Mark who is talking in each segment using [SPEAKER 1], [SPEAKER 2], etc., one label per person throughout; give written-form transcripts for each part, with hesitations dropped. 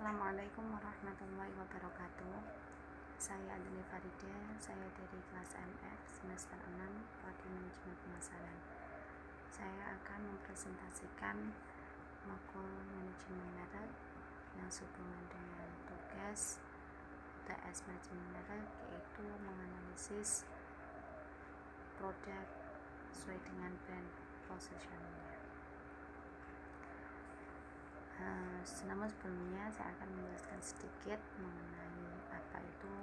[SPEAKER 1] Assalamualaikum warahmatullahi wabarakatuh. Saya Adili Farida, saya dari kelas MF semester 6 Prodi Manajemen Pemasaran. Saya akan mempresentasikan makul manajemen merek yang sehubungan dengan tugas UTS manajemen merek, yaitu menganalisis produk sesuai dengan brand positioningnya. Namun sebelumnya saya akan menjelaskan sedikit mengenai apa itu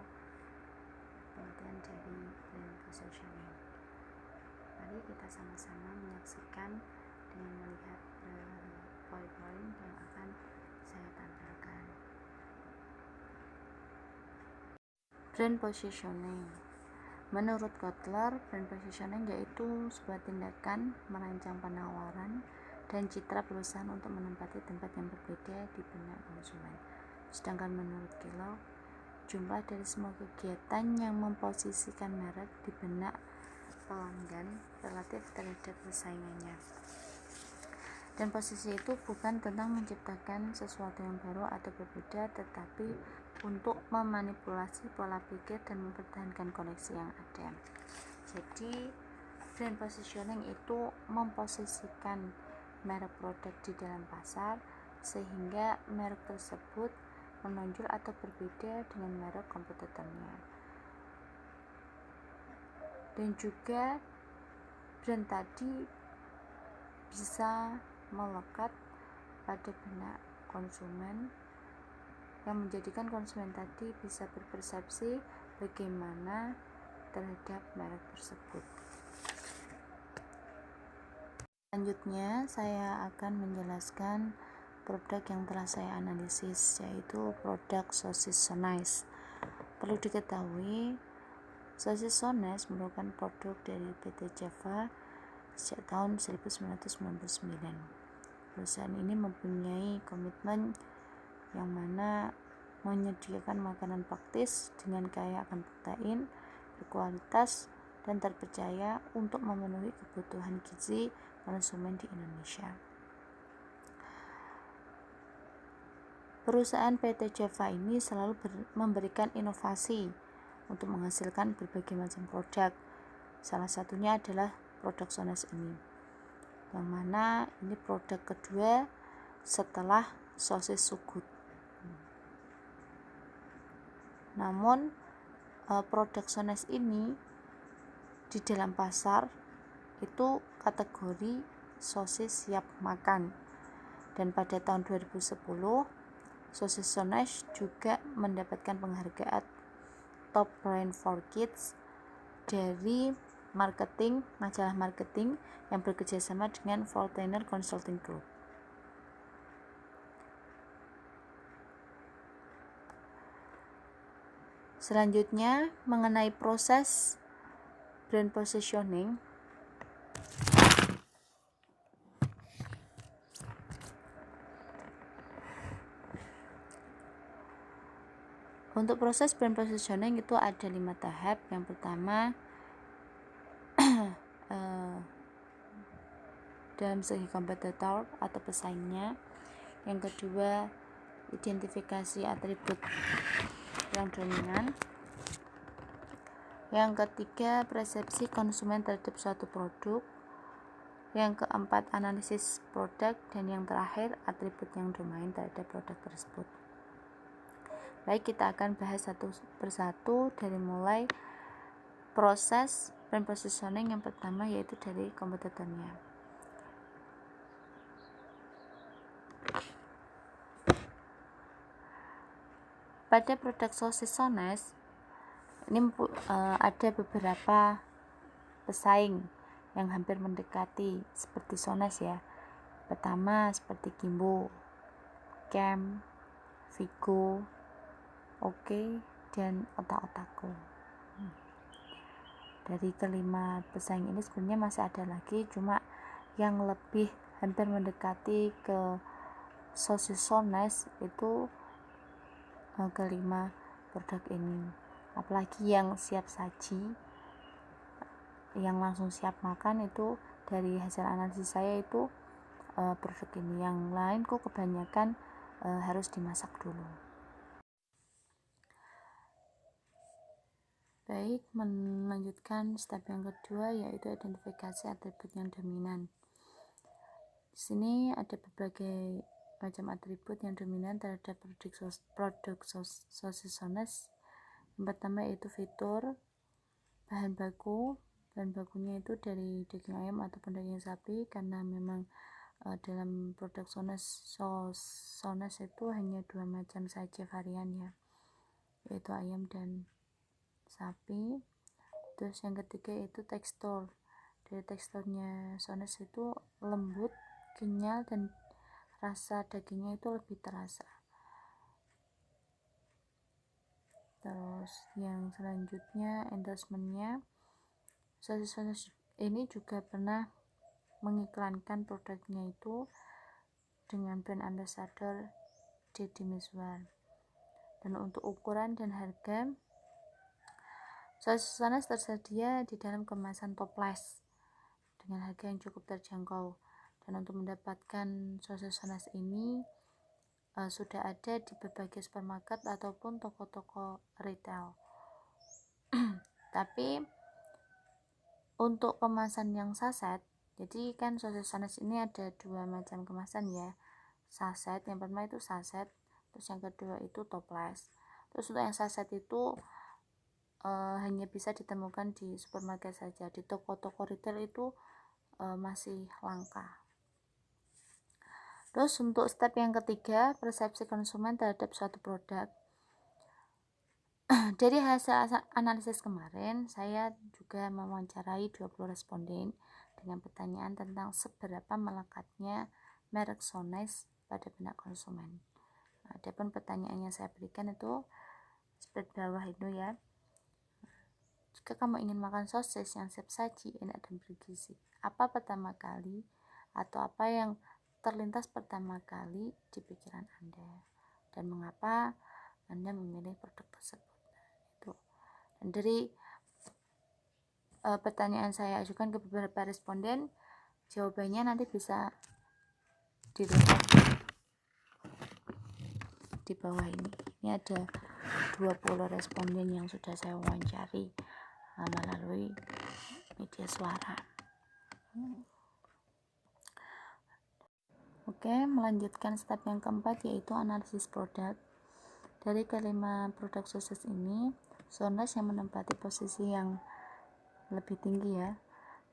[SPEAKER 1] pengertian dari brand positioning. Mari kita sama-sama menyaksikan dengan melihat poin-poin yang akan saya tampilkan. Brand positioning. Menurut Kotler, brand positioning yaitu sebuah tindakan merancang penawaran dan citra perusahaan untuk menempati tempat yang berbeda di benak konsumen. Sedangkan menurut Kellogg, jumlah dari semua kegiatan yang memposisikan merek di benak pelanggan relatif terhadap persaingannya. Dan posisi itu bukan tentang menciptakan sesuatu yang baru atau berbeda, tetapi untuk memanipulasi pola pikir dan mempertahankan koneksi yang ada. Jadi, brand positioning itu memposisikan merek produk di dalam pasar sehingga merek tersebut menonjol atau berbeda dengan merek kompetitornya. Dan juga brand tadi bisa melekat pada benak konsumen yang menjadikan konsumen tadi bisa berpersepsi bagaimana terhadap merek tersebut. Selanjutnya saya akan menjelaskan produk yang telah saya analisis, yaitu produk sosis Sonaiz. Perlu diketahui, sosis Sonaiz merupakan produk dari PT Java sejak tahun 1999. Perusahaan ini mempunyai komitmen yang mana menyediakan makanan praktis dengan kaya akan protein, berkualitas, dan terpercaya untuk memenuhi kebutuhan gizi konsumen di Indonesia. Perusahaan PT Java ini selalu memberikan inovasi untuk menghasilkan berbagai macam produk. Salah satunya adalah produk Sonaiz ini, yang mana ini produk kedua setelah sosis Sugut. Namun produk Sonaiz ini di dalam pasar itu kategori sosis siap makan, dan pada tahun 2010 sosis Sonaiz juga mendapatkan penghargaan Top Brand for Kids dari majalah marketing yang bekerjasama dengan Fortainer Consulting Group. Selanjutnya mengenai proses brand positioning. Untuk proses brand positioning itu ada 5 tahap. Yang pertama, dalam segi kompetitor atau pesaingnya. Yang kedua, identifikasi atribut yang dominan. Yang ketiga, persepsi konsumen terhadap suatu produk. Yang keempat, analisis produk. Dan yang terakhir, atribut yang domain terhadap produk tersebut. Baik, kita akan bahas satu persatu dari mulai proses brand positioning yang pertama, yaitu dari kompetitornya. Pada produk sosis Sonaiz ini ada beberapa pesaing yang hampir mendekati seperti Sonaiz ya. Pertama seperti Kimbo, Kem, Vigo, Oke, dan Otak-Otaku. Dari kelima pesaing ini sebenarnya masih ada lagi, cuma yang lebih hampir mendekati ke sosis Sonaiz itu kelima produk ini. Apalagi yang siap saji, yang langsung siap makan, itu dari hasil analisis saya itu produk ini. Yang lain kok kebanyakan harus dimasak dulu. Baik, melanjutkan step yang kedua, yaitu identifikasi atribut yang dominan. Di sini ada berbagai macam atribut yang dominan terhadap produk sosis Sones. Yang pertama yaitu fitur. Bahan bakunya itu dari daging ayam ataupun daging sapi, karena memang dalam produk Sones itu hanya 2 macam saja varian ya, yaitu ayam dan sapi. Terus yang ketiga yaitu tekstur. Dari teksturnya Sones itu lembut, kenyal, dan rasa dagingnya itu lebih terasa. Terus yang selanjutnya endorsementnya, sosis ini juga pernah mengiklankan produknya itu dengan brand ambassador Deddy Mizwar. Dan untuk ukuran dan harga, sosis Sones tersedia di dalam kemasan toples dengan harga yang cukup terjangkau. Dan untuk mendapatkan sosis Sones ini sudah ada di berbagai supermarket ataupun toko-toko retail. Tapi untuk kemasan yang saset, jadi kan sosis Sones ini ada 2 macam kemasan ya, saset. Yang pertama itu saset, terus yang kedua itu toples. Terus untuk yang saset itu hanya bisa ditemukan di supermarket saja, di toko-toko retail itu masih langka. Terus untuk step yang ketiga, persepsi konsumen terhadap suatu produk. Dari hasil analisis kemarin, saya juga mewawancarai 20 responden dengan pertanyaan tentang seberapa melekatnya merek Sones pada benak konsumen. Adapun pertanyaan yang saya berikan itu seperti bawah itu ya. Jika kamu ingin makan sosis yang siap saji, enak dan bergizi, apa pertama kali atau apa yang terlintas pertama kali di pikiran Anda, dan mengapa Anda memilih produk tersebut? Dan dari pertanyaan saya ajukan ke beberapa responden, jawabannya nanti bisa dilihat di bawah ini. Ini ada 20 responden yang sudah saya wawancari melalui media suara. Oke, melanjutkan step yang keempat, yaitu analisis produk. Dari kelima produk sosis ini, Sones yang menempati posisi yang lebih tinggi ya.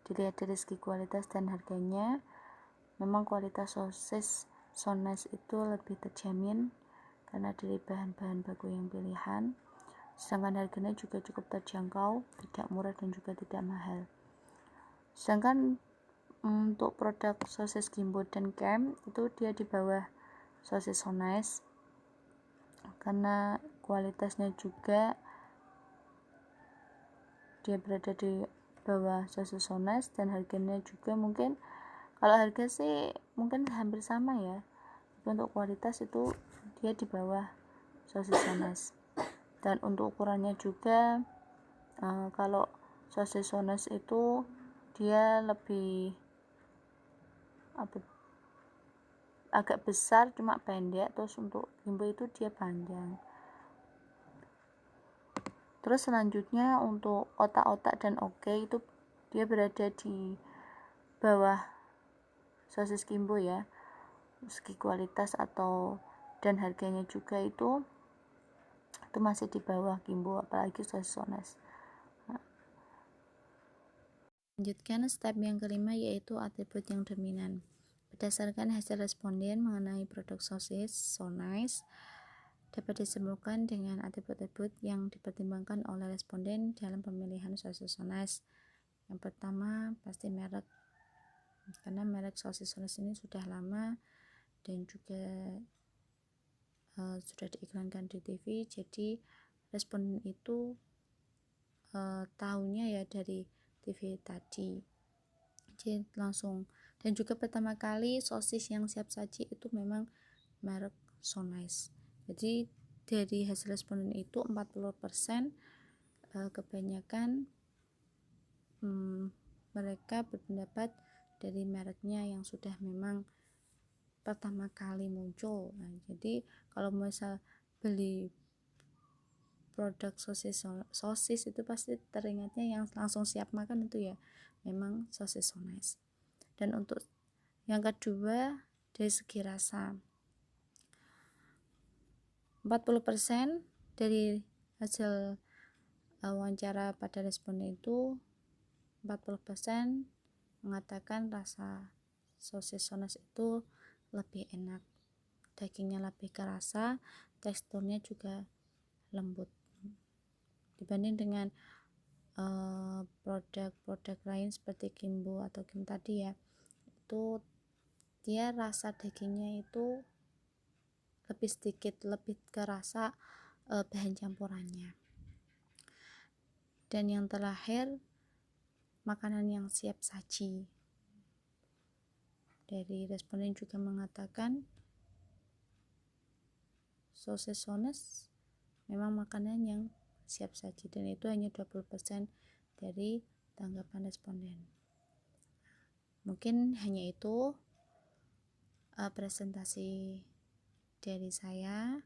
[SPEAKER 1] Dilihat dari segi kualitas dan harganya, memang kualitas sosis Sones itu lebih terjamin karena dari bahan-bahan baku yang pilihan, sedangkan harganya juga cukup terjangkau, tidak murah dan juga tidak mahal. Sedangkan untuk produk sosis Kimbo dan Kem itu dia di bawah sosis Sones karena kualitasnya juga dia berada di bawah sosis Sones, dan harganya juga mungkin, kalau harga sih mungkin hampir sama ya, tapi untuk kualitas itu dia di bawah sosis Sones. Dan untuk ukurannya juga kalau sosis Sones itu dia lebih agak besar cuma pendek, terus untuk Kimbo itu dia panjang. Terus selanjutnya untuk otak-otak dan oke itu dia berada di bawah sosis Kimbo ya, segi kualitas dan harganya juga itu masih di bawah Kimbo, apalagi sosis Sones. Lanjutkan step yang kelima, yaitu atribut yang dominan. Berdasarkan hasil responden mengenai produk sosis Sones, dapat disimpulkan dengan atribut-atribut yang dipertimbangkan oleh responden dalam pemilihan sosis Sones. Yang pertama pasti merek, karena merek sosis Sones ini sudah lama dan juga sudah diiklankan di TV, jadi responden itu tahunya ya dari TV tadi, jadi langsung. Dan juga pertama kali sosis yang siap saji itu memang merek Sones. Jadi dari hasil responden itu 40% kebanyakan mereka berpendapat dari mereknya yang sudah memang pertama kali muncul. Nah, jadi kalau misal beli produk sosis itu pasti teringatnya yang langsung siap makan itu ya memang sosis Sones. Dan untuk yang kedua, dari segi rasa, 40% dari hasil wawancara pada responden itu 40% mengatakan rasa sosis Sones itu lebih enak, dagingnya lebih kerasa, teksturnya juga lembut dibanding dengan produk-produk lain seperti Kimbo atau Kim tadi ya. Itu dia rasa dagingnya itu lebih sedikit, lebih kerasa bahan campurannya. Dan yang terakhir, makanan yang siap saji. Dari responden juga mengatakan sosis Sones memang makanan yang siap saji, dan itu hanya 20% dari tanggapan responden. Mungkin hanya itu presentasi dari saya.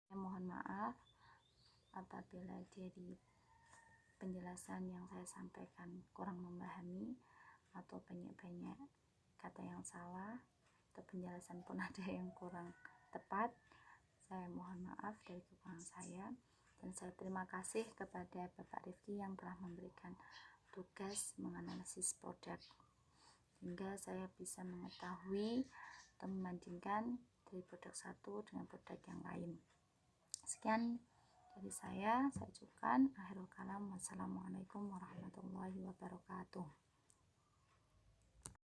[SPEAKER 1] Mohon maaf apabila dari penjelasan yang saya sampaikan kurang memahami atau banyak-banyak kata yang salah atau penjelasan pun ada yang kurang tepat. Saya mohon maaf dari kekurangan saya, dan saya terima kasih kepada Bapak Rifki yang telah memberikan tugas menganalisis produk sehingga saya bisa mengetahui atau membandingkan dari produk satu dengan produk yang lain. Sekian dari saya cukupkan. Akhirul kalam. Wassalamualaikum warahmatullahi wabarakatuh.